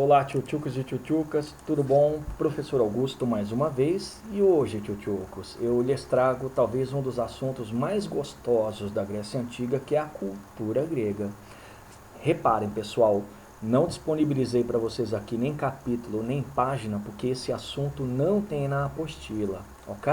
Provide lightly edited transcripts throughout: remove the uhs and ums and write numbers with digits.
Olá, tchutchucos e tchutchucas, tudo bom? Professor Augusto mais uma vez. E hoje, tchutchucos, eu lhes trago talvez um dos assuntos mais gostosos da Grécia Antiga, que é a cultura grega. Reparem, pessoal, não disponibilizei para vocês aqui nem capítulo, nem página, porque esse assunto não tem na apostila, ok?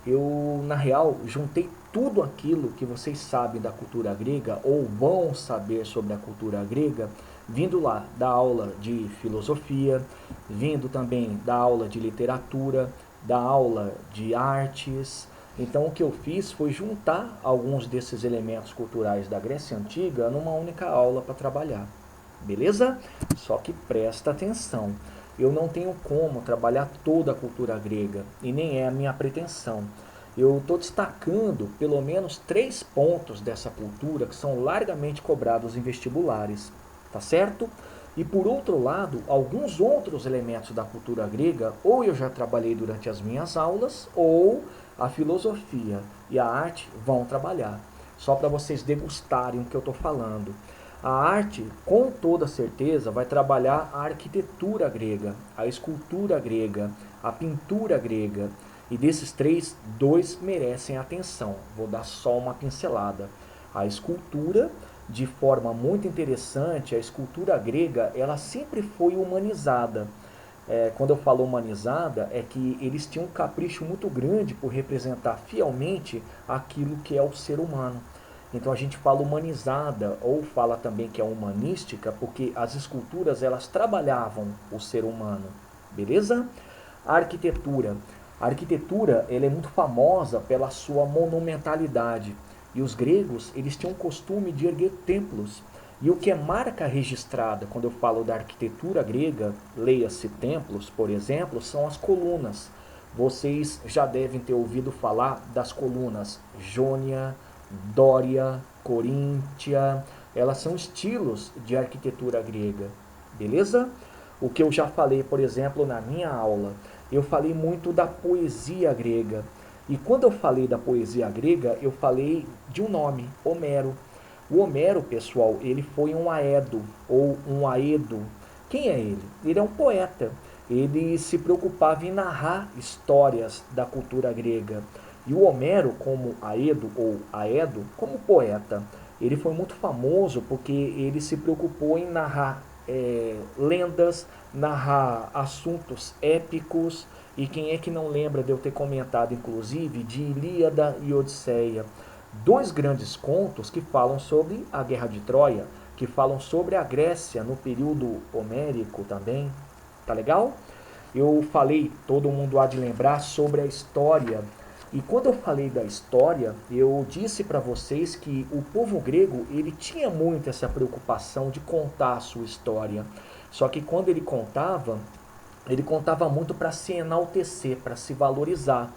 Eu, na real, juntei tudo aquilo que vocês sabem da cultura grega ou vão saber sobre a cultura grega, vindo lá da aula de filosofia, vindo também da aula de literatura, da aula de artes. Então o que eu fiz foi juntar alguns desses elementos culturais da Grécia Antiga numa única aula para trabalhar. Beleza? Só que presta atenção. Eu não tenho como trabalhar toda a cultura grega e nem é a minha pretensão. Eu estou destacando pelo menos 3 pontos dessa cultura que são largamente cobrados em vestibulares, tá certo? E por outro lado, alguns outros elementos da cultura grega, ou eu já trabalhei durante as minhas aulas, ou a filosofia e a arte vão trabalhar. Só para vocês degustarem o que eu estou falando. A arte, com toda certeza, vai trabalhar a arquitetura grega, a escultura grega, a pintura grega. E desses três, dois merecem atenção. Vou dar só uma pincelada. A escultura, de forma muito interessante, a escultura grega, ela sempre foi humanizada. Quando eu falo humanizada, é que eles tinham um capricho muito grande por representar fielmente aquilo que é o ser humano. Então a gente fala humanizada ou fala também que é humanística, porque as esculturas elas trabalhavam o ser humano, beleza? A arquitetura. A arquitetura ela é muito famosa pela sua monumentalidade. E os gregos eles tinham o costume de erguer templos. E o que é marca registrada quando eu falo da arquitetura grega, leia-se templos, por exemplo, são as colunas. Vocês já devem ter ouvido falar das colunas Jônia, Dória, Coríntia. Elas são estilos de arquitetura grega, beleza? O que eu já falei, por exemplo, na minha aula, eu falei muito da poesia grega. E quando eu falei da poesia grega, eu falei de um nome, Homero. O Homero, pessoal, ele foi um aedo ou um aedo. Quem é ele? Ele é um poeta. Ele se preocupava em narrar histórias da cultura grega. E o Homero, como aedo ou aedo, como poeta, ele foi muito famoso porque ele se preocupou em narrar lendas, narrar assuntos épicos. E quem é que não lembra de eu ter comentado, inclusive, de Ilíada e Odisseia? Dois grandes contos que falam sobre a Guerra de Troia, que falam sobre a Grécia no período homérico também. Tá legal? Eu falei, todo mundo há de lembrar, sobre a história. E quando eu falei da história, eu disse para vocês que o povo grego ele tinha muito essa preocupação de contar a sua história. Só que quando ele contava muito para se enaltecer, para se valorizar.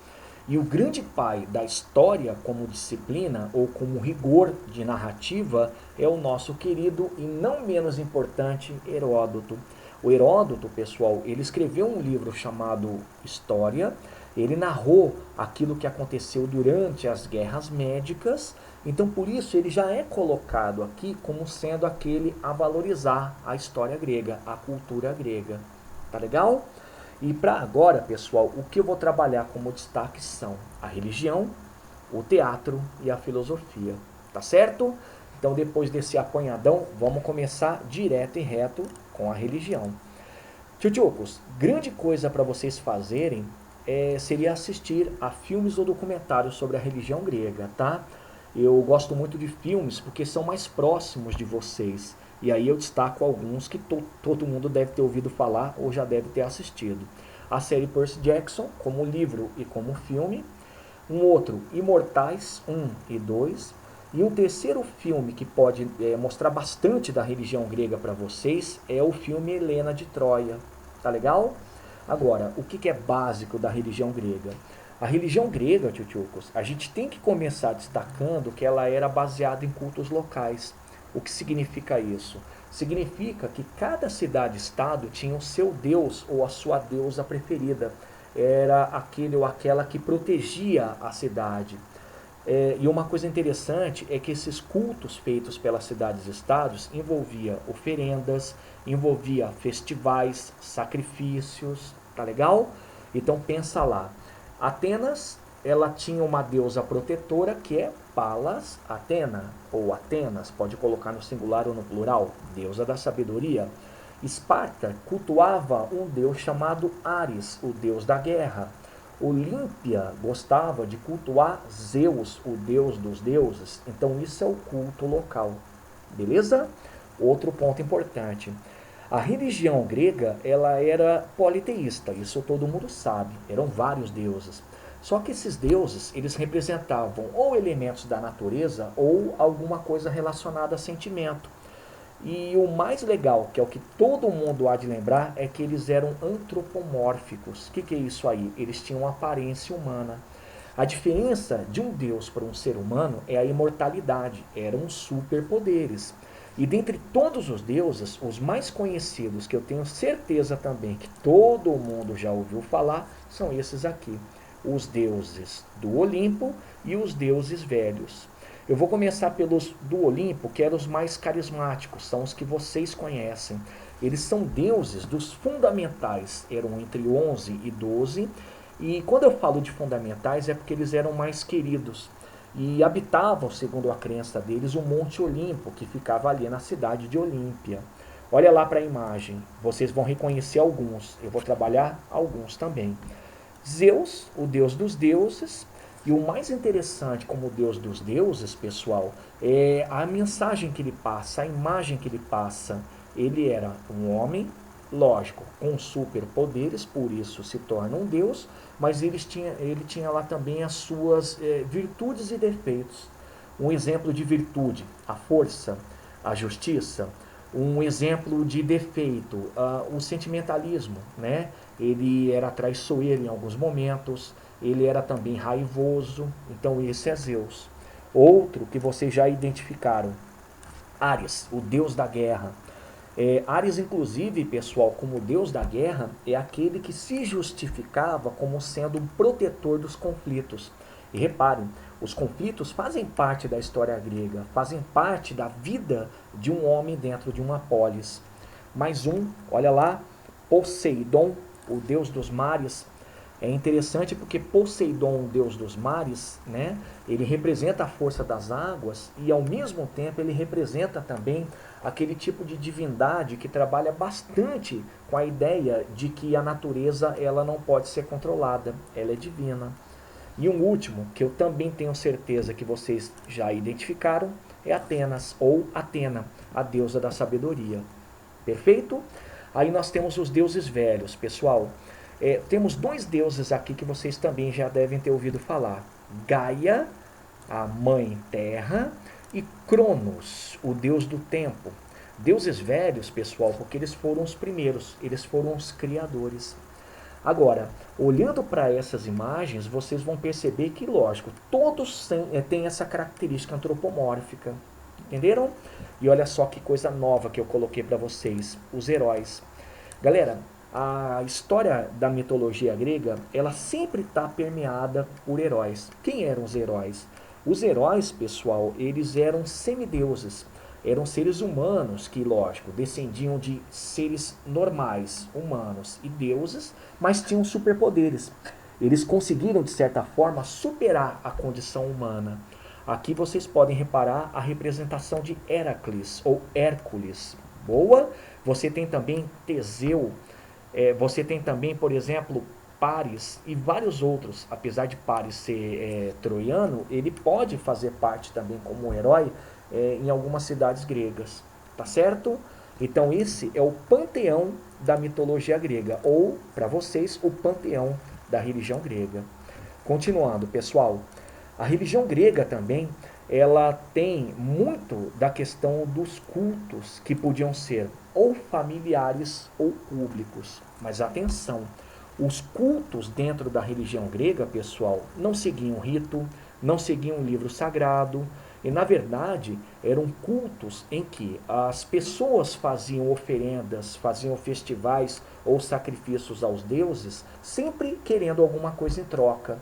E o grande pai da história como disciplina ou como rigor de narrativa é o nosso querido e não menos importante Heródoto. O Heródoto, pessoal, ele escreveu um livro chamado História. Ele narrou aquilo que aconteceu durante as guerras médicas. Então, por isso, ele já é colocado aqui como sendo aquele a valorizar a história grega, a cultura grega. Tá legal? E para agora, pessoal, o que eu vou trabalhar como destaque são a religião, o teatro e a filosofia. Tá certo? Então, depois desse apanhadão, vamos começar direto e reto com a religião. Tchutchucos, grande coisa para vocês fazerem seria assistir a filmes ou documentários sobre a religião grega, tá? Eu gosto muito de filmes porque são mais próximos de vocês. E aí eu destaco alguns que todo mundo deve ter ouvido falar ou já deve ter assistido. A série Percy Jackson, como livro e como filme. Um outro, Imortais 1 e 2. E um terceiro filme que pode mostrar bastante da religião grega para vocês é o filme Helena de Troia. Tá legal? Agora, o que é básico da religião grega? A religião grega, tchutchucos, a gente tem que começar destacando que ela era baseada em cultos locais. O que significa isso? Significa que cada cidade-estado tinha o seu deus ou a sua deusa preferida. Era aquele ou aquela que protegia a cidade. E uma coisa interessante é que esses cultos feitos pelas cidades-estados envolvia oferendas, envolvia festivais, sacrifícios, tá legal? Então pensa lá. Atenas, ela tinha uma deusa protetora que é Palas Atena, ou Atenas, pode colocar no singular ou no plural, deusa da sabedoria. Esparta cultuava um deus chamado Ares, o deus da guerra. Olímpia gostava de cultuar Zeus, o deus dos deuses. Então isso é o culto local. Beleza? Outro ponto importante. A religião grega, ela era politeísta, isso todo mundo sabe. Eram vários deuses. Só que esses deuses, eles representavam ou elementos da natureza ou alguma coisa relacionada a sentimento. E o mais legal, que é o que todo mundo há de lembrar, é que eles eram antropomórficos. O que é isso aí? Eles tinham aparência humana. A diferença de um deus para um ser humano é a imortalidade, eram superpoderes. E dentre todos os deuses, os mais conhecidos, que eu tenho certeza também que todo mundo já ouviu falar, são esses aqui. Os deuses do Olimpo e os deuses velhos. Eu vou começar pelos do Olimpo, que eram os mais carismáticos, são os que vocês conhecem. Eles são deuses dos fundamentais, eram entre 11 e 12. E quando eu falo de fundamentais é porque eles eram mais queridos. E habitavam, segundo a crença deles, o Monte Olimpo, que ficava ali na cidade de Olímpia. Olha lá para a imagem, vocês vão reconhecer alguns, eu vou trabalhar alguns também. Zeus, o deus dos deuses, e o mais interessante como deus dos deuses, pessoal, é a mensagem que ele passa, a imagem que ele passa. Ele era um homem, lógico, com superpoderes, por isso se torna um deus, mas ele tinha lá também as suas virtudes e defeitos. Um exemplo de virtude, a força, a justiça. Um exemplo de defeito, o sentimentalismo, né? Ele era traiçoeiro em alguns momentos, ele era também raivoso, então esse é Zeus. Outro que vocês já identificaram, Ares, o deus da guerra. Ares, inclusive, pessoal, como deus da guerra, é aquele que se justificava como sendo um protetor dos conflitos. E reparem, os conflitos fazem parte da história grega, fazem parte da vida de um homem dentro de uma polis. Mais um, olha lá, Poseidon, o deus dos mares. É interessante porque Poseidon, o deus dos mares, né, ele representa a força das águas e ao mesmo tempo ele representa também aquele tipo de divindade que trabalha bastante com a ideia de que a natureza ela não pode ser controlada, ela é divina. E um último, que eu também tenho certeza que vocês já identificaram, é Atenas, ou Atena, a deusa da sabedoria. Perfeito? Aí nós temos os deuses velhos, pessoal. Temos dois deuses aqui que vocês também já devem ter ouvido falar. Gaia, a mãe terra, e Cronos, o deus do tempo. Deuses velhos, pessoal, porque eles foram os primeiros, eles foram os criadores. Agora, olhando para essas imagens, vocês vão perceber que, lógico, todos têm essa característica antropomórfica. Entenderam? E olha só que coisa nova que eu coloquei para vocês, os heróis. Galera, a história da mitologia grega, ela sempre está permeada por heróis. Quem eram os heróis? Os heróis, pessoal, eles eram semideuses. Eram seres humanos que, lógico, descendiam de seres normais, humanos e deuses, mas tinham superpoderes. Eles conseguiram, de certa forma, superar a condição humana. Aqui vocês podem reparar a representação de Heracles ou Hércules. Boa! Você tem também Teseu. Você tem também, por exemplo, Paris e vários outros. Apesar de Paris ser troiano, ele pode fazer parte também como herói em algumas cidades gregas, tá certo? Então esse é o panteão da mitologia grega, ou, para vocês, o panteão da religião grega. Continuando, pessoal, a religião grega também, ela tem muito da questão dos cultos que podiam ser ou familiares ou públicos. Mas atenção, os cultos dentro da religião grega, pessoal, não seguiam rito, não seguiam um livro sagrado, e na verdade eram cultos em que as pessoas faziam oferendas, faziam festivais ou sacrifícios aos deuses, sempre querendo alguma coisa em troca.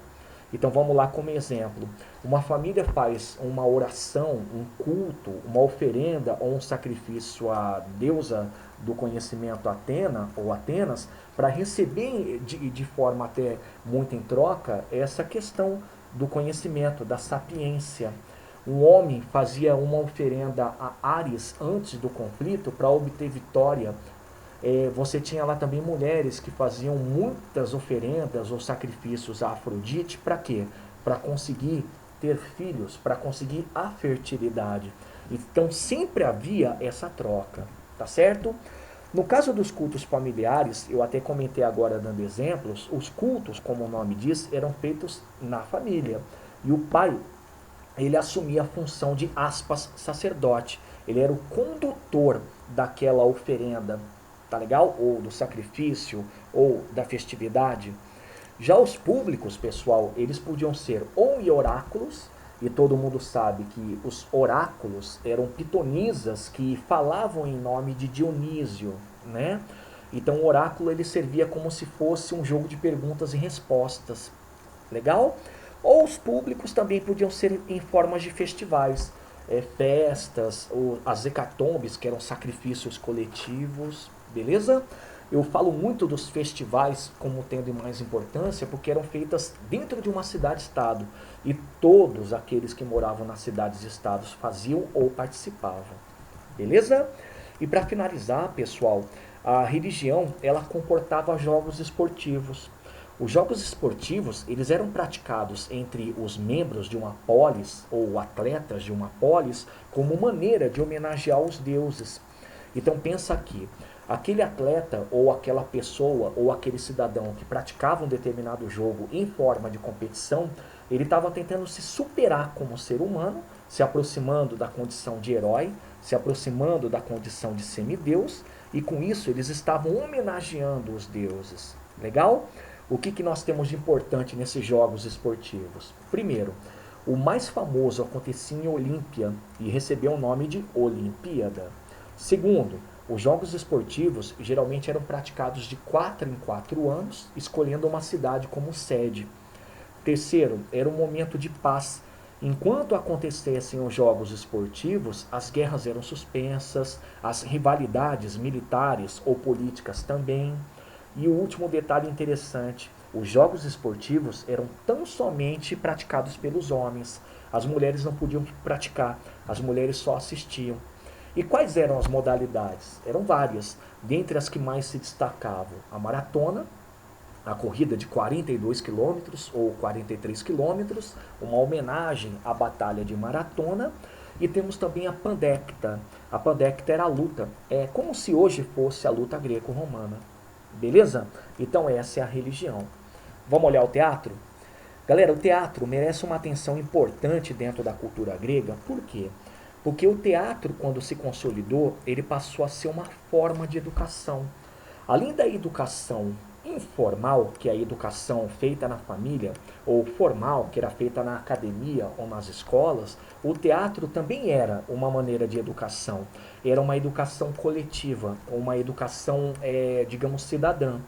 Então vamos lá como exemplo. Uma família faz uma oração, um culto, uma oferenda ou um sacrifício à deusa do conhecimento Atena ou Atenas para receber de forma até muito em troca essa questão do conhecimento, da sapiência. Um homem fazia uma oferenda a Ares antes do conflito para obter vitória. Você tinha lá também mulheres que faziam muitas oferendas ou sacrifícios a Afrodite. Para quê? Para conseguir ter filhos, para conseguir a fertilidade. Então sempre havia essa troca, tá certo? No caso dos cultos familiares, eu até comentei agora dando exemplos, os cultos, como o nome diz, eram feitos na família. E o pai, ele assumia a função de, aspas, sacerdote. Ele era o condutor daquela oferenda, tá legal? Ou do sacrifício, ou da festividade. Já os públicos, pessoal, eles podiam ser ou oráculos, e todo mundo sabe que os oráculos eram pitonisas que falavam em nome de Dionísio, né? Então o oráculo ele servia como se fosse um jogo de perguntas e respostas, legal? Ou os públicos também podiam ser em formas de festivais, festas, ou as hecatombes, que eram sacrifícios coletivos, beleza? Eu falo muito dos festivais como tendo mais importância porque eram feitas dentro de uma cidade-estado e todos aqueles que moravam nas cidades-estados faziam ou participavam, beleza? E para finalizar, pessoal, a religião ela comportava jogos esportivos. Os jogos esportivos eles eram praticados entre os membros de uma polis ou atletas de uma polis como maneira de homenagear os deuses. Então pensa aqui, aquele atleta ou aquela pessoa ou aquele cidadão que praticava um determinado jogo em forma de competição, ele estava tentando se superar como ser humano, se aproximando da condição de herói, se aproximando da condição de semideus, e com isso eles estavam homenageando os deuses. Legal? O que nós temos de importante nesses jogos esportivos? Primeiro, o mais famoso acontecia em Olímpia e recebeu o nome de Olimpíada. Segundo, os jogos esportivos geralmente eram praticados de 4 em 4 anos, escolhendo uma cidade como sede. Terceiro, era um momento de paz. Enquanto acontecessem os jogos esportivos, as guerras eram suspensas, as rivalidades militares ou políticas também. E o último detalhe interessante, os jogos esportivos eram tão somente praticados pelos homens. As mulheres não podiam praticar, as mulheres só assistiam. E quais eram as modalidades? Eram várias, dentre as que mais se destacavam a maratona, a corrida de 42 quilômetros ou 43 quilômetros, uma homenagem à batalha de Maratona, e temos também a pandecta. A pandecta era a luta, é como se hoje fosse a luta greco-romana. Beleza? Então essa é a religião. Vamos olhar o teatro? Galera, o teatro merece uma atenção importante dentro da cultura grega. Por quê? Porque o teatro, quando se consolidou, ele passou a ser uma forma de educação. Além da educação informal, que é a educação feita na família, ou formal, que era feita na academia ou nas escolas, o teatro também era uma maneira de educação. Era uma educação coletiva, uma educação, digamos, cidadã.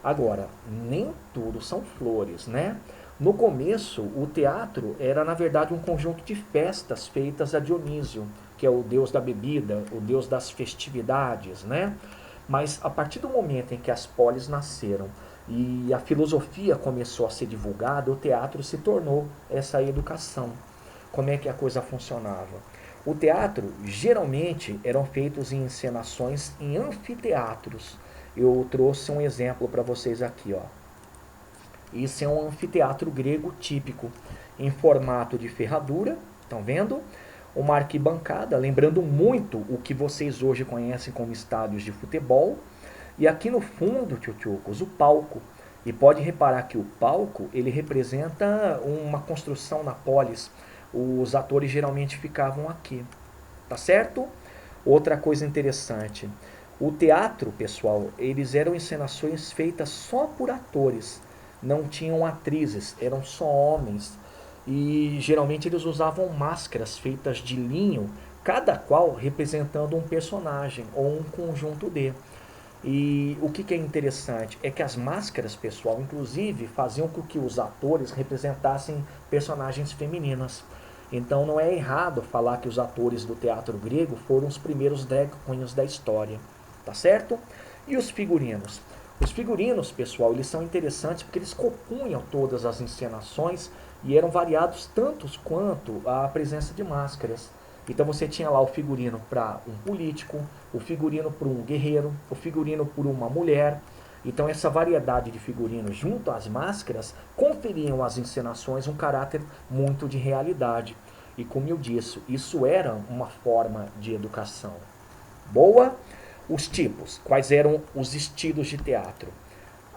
Agora, nem tudo são flores, né? No começo, o teatro era, na verdade, um conjunto de festas feitas a Dionísio, que é o deus da bebida, o deus das festividades, né? Mas a partir do momento em que as polis nasceram e a filosofia começou a ser divulgada, o teatro se tornou essa educação. Como é que a coisa funcionava? O teatro geralmente eram feitos em encenações em anfiteatros. Eu trouxe um exemplo para vocês aqui, ó. Isso é um anfiteatro grego típico, em formato de ferradura, estão vendo? Uma arquibancada, lembrando muito o que vocês hoje conhecem como estádios de futebol. E aqui no fundo, tchutchucos, o palco. E pode reparar que o palco, ele representa uma construção na polis. Os atores geralmente ficavam aqui, tá certo? Outra coisa interessante, o teatro, pessoal, eles eram encenações feitas só por atores. Não tinham atrizes, eram só homens. E geralmente eles usavam máscaras feitas de linho, cada qual representando um personagem ou um conjunto de. E o que é interessante é que as máscaras, pessoal, inclusive faziam com que os atores representassem personagens femininas. Então não é errado falar que os atores do teatro grego foram os primeiros drag queens da história, tá certo? E os figurinos? Os figurinos, pessoal, eles são interessantes porque eles compunham todas as encenações e eram variados tantos quanto a presença de máscaras. Então você tinha lá o figurino para um político, o figurino para um guerreiro, o figurino por uma mulher. Então essa variedade de figurinos junto às máscaras conferiam às encenações um caráter muito de realidade. E como eu disse, isso era uma forma de educação. Boa? Os tipos. Quais eram os estilos de teatro?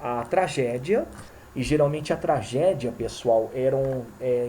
A tragédia, e geralmente a tragédia, pessoal, eram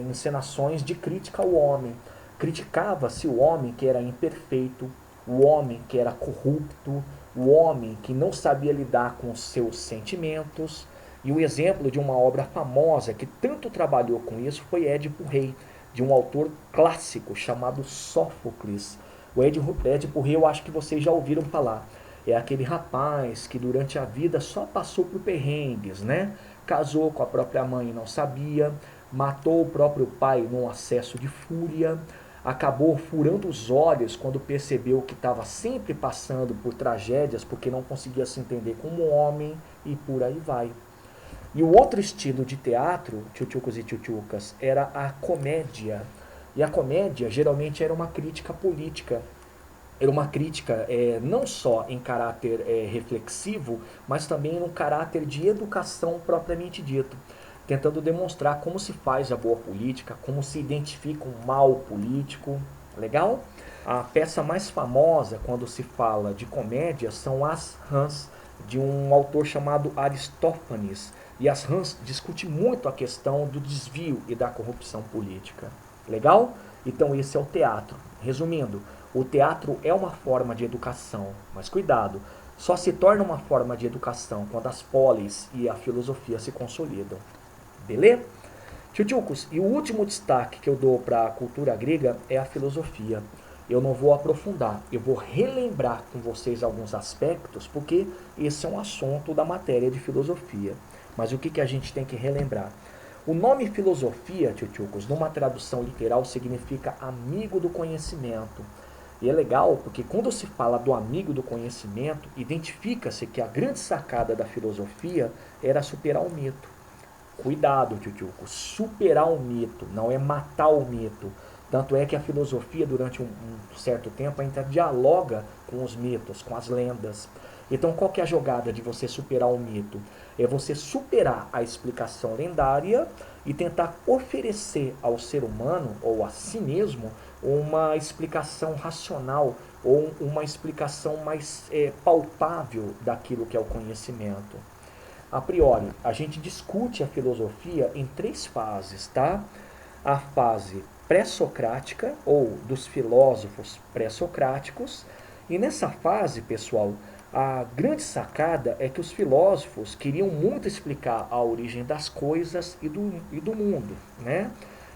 encenações de crítica ao homem. Criticava-se o homem que era imperfeito, o homem que era corrupto, o homem que não sabia lidar com os seus sentimentos. E o exemplo de uma obra famosa que tanto trabalhou com isso foi Édipo Rei, de um autor clássico chamado Sófocles. O Édipo Rei eu acho que vocês já ouviram falar. É aquele rapaz que durante a vida só passou por perrengues, né? Casou com a própria mãe e não sabia, matou o próprio pai num acesso de fúria, acabou furando os olhos quando percebeu que estava sempre passando por tragédias porque não conseguia se entender como homem e por aí vai. E o outro estilo de teatro, tchutchucos e tchutchucas, era a comédia. E a comédia geralmente era uma crítica política. Era uma crítica não só em caráter reflexivo, mas também no caráter de educação propriamente dito, tentando demonstrar como se faz a boa política, como se identifica um mal político. Legal? A peça mais famosa quando se fala de comédia são as Rãs, de um autor chamado Aristófanes. E as Rãs discute muito a questão do desvio e da corrupção política. Legal? Então esse é o teatro. Resumindo, o teatro é uma forma de educação, mas cuidado, só se torna uma forma de educação quando as polis e a filosofia se consolidam. Beleza? Tchutchucos, e o último destaque que eu dou para a cultura grega é a filosofia. Eu não vou aprofundar, eu vou relembrar com vocês alguns aspectos, porque esse é um assunto da matéria de filosofia. Mas o que a gente tem que relembrar? O nome filosofia, tchutchucos, numa tradução literal, significa amigo do conhecimento. E é legal porque quando se fala do amigo do conhecimento, identifica-se que a grande sacada da filosofia era superar o mito. Cuidado, tchutchucos, superar o mito, não é matar o mito. Tanto é que a filosofia, durante um certo tempo, ainda dialoga com os mitos, com as lendas. Então, qual que é a jogada de você superar o mito? É você superar a explicação lendária e tentar oferecer ao ser humano, ou a si mesmo, uma explicação racional, ou uma explicação mais palpável daquilo que é o conhecimento. A priori, a gente discute a filosofia em 3 fases, tá? A fase pré-socrática, ou dos filósofos pré-socráticos. E nessa fase, pessoal, a grande sacada é que os filósofos queriam muito explicar a origem das coisas e do mundo, né?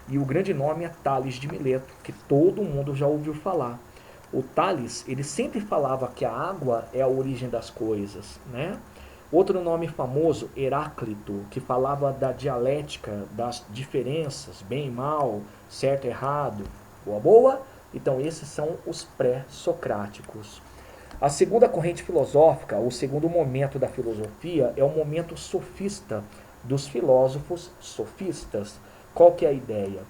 E o grande nome é Tales de Mileto, que todo mundo já ouviu falar. O Tales, ele sempre falava que a água é a origem das coisas, né? Outro nome famoso, Heráclito, que falava da dialética, das diferenças, bem e mal, certo e errado, boa, boa. Então esses são os pré-socráticos. A segunda corrente filosófica, o segundo momento da filosofia, é o momento sofista, dos filósofos sofistas. Qual que é a ideia?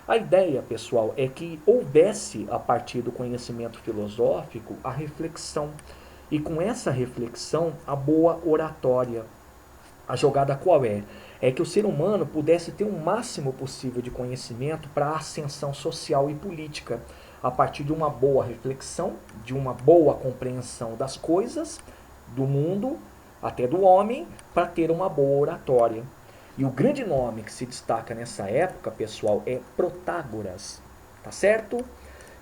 A ideia, pessoal, é que houvesse, a partir do conhecimento filosófico, a reflexão. E com essa reflexão, a boa oratória. A jogada qual é? É que o ser humano pudesse ter o máximo possível de conhecimento para a ascensão social e política, a partir de uma boa reflexão, de uma boa compreensão das coisas, do mundo, até do homem, para ter uma boa oratória. E o grande nome que se destaca nessa época, pessoal, é Protágoras, tá certo?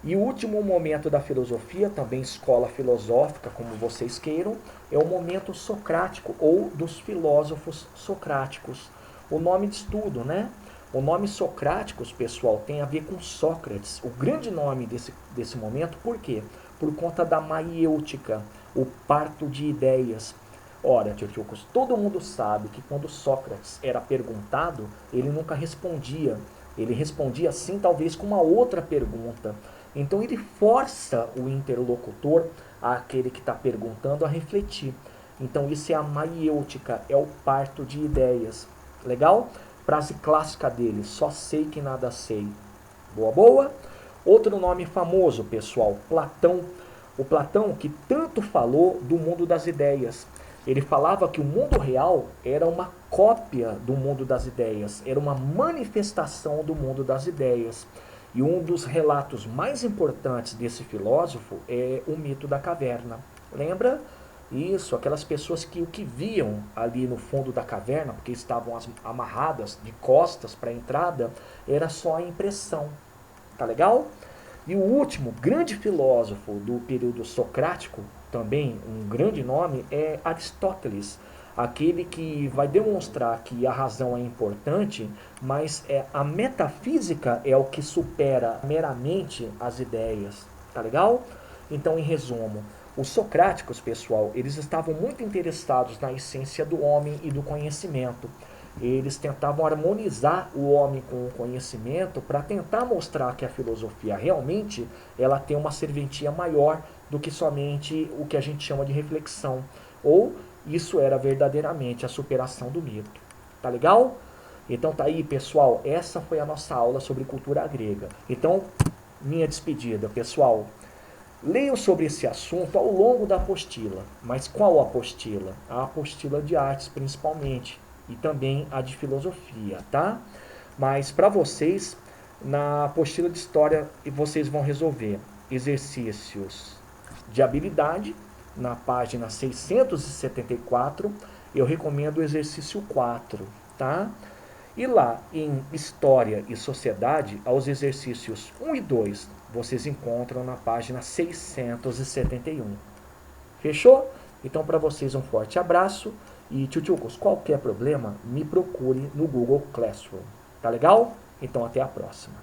E o último momento da filosofia, também escola filosófica, como vocês queiram, é o momento socrático, ou dos filósofos socráticos. O nome de estudo, né? O nome Socráticos, pessoal, tem a ver com Sócrates. O grande nome desse momento, por quê? Por conta da maiêutica, o parto de ideias. Ora, tchutchucos, todo mundo sabe que quando Sócrates era perguntado, ele nunca respondia. Ele respondia assim, talvez com uma outra pergunta. Então ele força o interlocutor, aquele que está perguntando, a refletir. Então isso é a maiêutica, é o parto de ideias. Legal? Frase clássica dele, só sei que nada sei. Boa, boa? Outro nome famoso, pessoal, Platão. O Platão que tanto falou do mundo das ideias. Ele falava que o mundo real era uma cópia do mundo das ideias, era uma manifestação do mundo das ideias. E um dos relatos mais importantes desse filósofo é o mito da caverna. Lembra? Isso, aquelas pessoas que o que viam ali no fundo da caverna, porque estavam amarradas de costas para a entrada, era só a impressão. Tá legal? E o último grande filósofo do período socrático, também um grande nome, é Aristóteles. Aquele que vai demonstrar que a razão é importante, mas a metafísica é o que supera meramente as ideias. Tá legal? Então, em resumo, os socráticos, pessoal, eles estavam muito interessados na essência do homem e do conhecimento. Eles tentavam harmonizar o homem com o conhecimento para tentar mostrar que a filosofia realmente ela tem uma serventia maior do que somente o que a gente chama de reflexão. Ou isso era verdadeiramente a superação do mito. Tá legal? Então tá aí, pessoal. Essa foi a nossa aula sobre cultura grega. Então, minha despedida, pessoal. Leiam sobre esse assunto ao longo da apostila. Mas qual apostila? A apostila de artes, principalmente. E também a de filosofia, tá? Mas para vocês, na apostila de história, vocês vão resolver exercícios de habilidade, na página 674. Eu recomendo o exercício 4, tá? E lá em História e Sociedade, aos exercícios 1 e 2, vocês encontram na página 671. Fechou? Então, para vocês, um forte abraço. E, tchutchucos, qualquer problema, me procure no Google Classroom. Tá legal? Então, até a próxima.